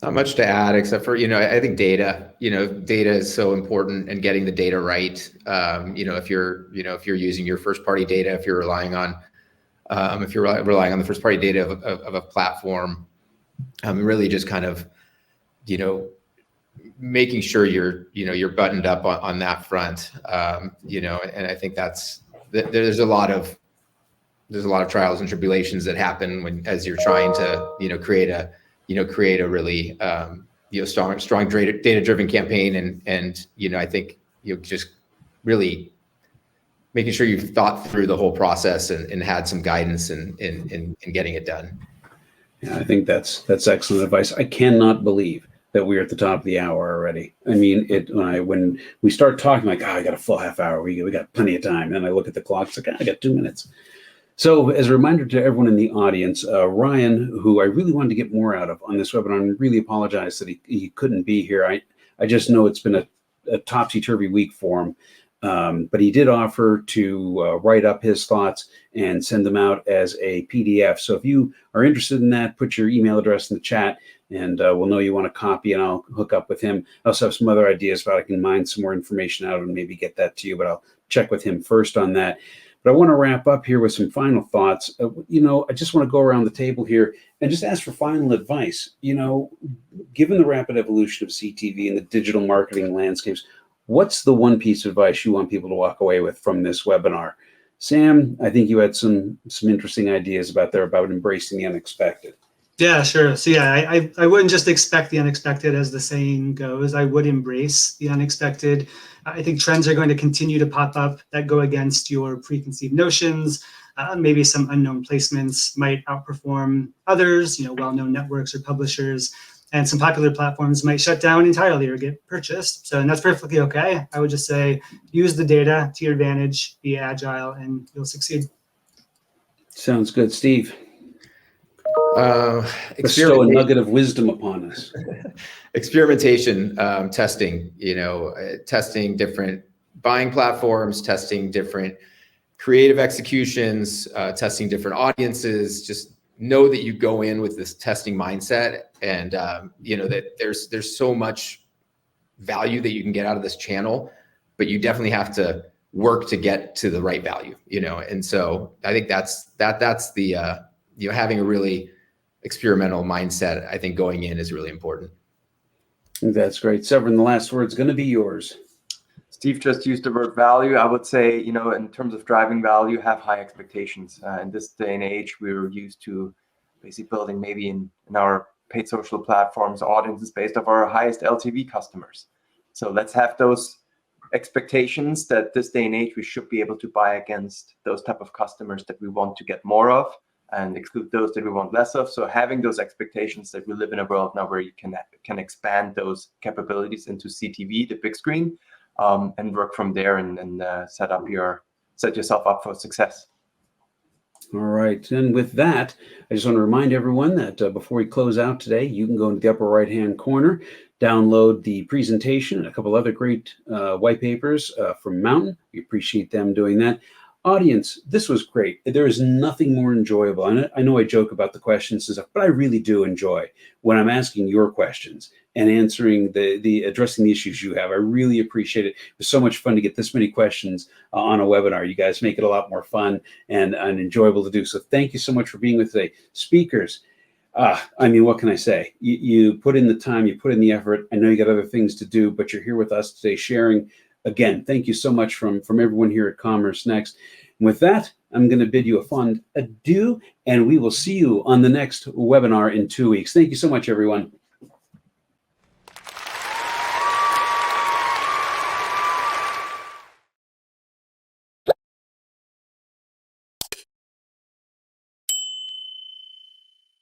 D: Not much to add, except for, I think data is so important, and getting the data right. If you're using your first party data, if you're relying on the first party data of a platform, really just kind of, making sure you're buttoned up on that front. And I think there's a lot of trials and tribulations that happen as you're trying to, create a really strong data-driven campaign, and I think just really making sure you've thought through the whole process and had some guidance in getting it done.
A: Yeah, I think that's excellent advice. I cannot believe that we're at the top of the hour already. I mean, when we start talking, like, I got a full half hour, we got plenty of time, and I look at the clock, it's like, I got 2 minutes. So as a reminder to everyone in the audience, Ryan, who I really wanted to get more out of on this webinar, and really apologize that he couldn't be here. I just know it's been a topsy-turvy week for him. But he did offer to write up his thoughts and send them out as a PDF. So if you are interested in that, put your email address in the chat, and we'll know you want a copy, and I'll hook up with him. I also have some other ideas about I can mine some more information out and maybe get that to you, but I'll check with him first on that. But I want to wrap up here with some final thoughts. I just want to go around the table here and just ask for final advice. Given the rapid evolution of CTV and the digital marketing landscapes, what's the one piece of advice you want people to walk away with from this webinar? Sam, I think you had some interesting ideas about embracing the unexpected.
C: Yeah, sure. So yeah, I wouldn't just expect the unexpected, as the saying goes. I would embrace the unexpected. I think trends are going to continue to pop up that go against your preconceived notions. Maybe some unknown placements might outperform others, well-known networks or publishers, and some popular platforms might shut down entirely or get purchased. And that's perfectly okay. I would just say, use the data to your advantage, be agile, and you'll succeed.
A: Sounds good. Steve? Bestow a nugget of wisdom upon us.
D: Experimentation, testing, testing different buying platforms, testing different creative executions, testing different audiences. Just know that you go in with this testing mindset, and that there's so much value that you can get out of this channel, but you definitely have to work to get to the right value, and so I think that's the having a really experimental mindset, I think, going in is really important.
A: That's great. Severin, the last word's going to be yours.
B: Steve just used the word value. I would say, in terms of driving value, have high expectations. In this day and age, we're used to basically building maybe in our paid social platforms audiences based off our highest LTV customers. So let's have those expectations that this day and age we should be able to buy against those type of customers that we want to get more of, and exclude those that we want less of. So having those expectations that we live in a world now where you can expand those capabilities into CTV, the big screen, and work from there and set yourself up for success.
A: All right. And with that, I just want to remind everyone that before we close out today, you can go into the upper right-hand corner, download the presentation and a couple other great white papers from Mountain. We appreciate them doing that. Audience, this was great. There is nothing more enjoyable. I know I joke about the questions and stuff, but I really do enjoy when I'm asking your questions and answering the addressing the issues you have. I really appreciate it. It was so much fun to get this many questions on a webinar. You guys make it a lot more fun and enjoyable to do. So thank you so much for being with today. Speakers, I mean, what can I say? You put in the time, you put in the effort. I know you got other things to do, but you're here with us today sharing. Again, thank you so much from everyone here at Commerce Next. And with that, I'm going to bid you a fond adieu, and we will see you on the next webinar in 2 weeks. Thank you so much, everyone.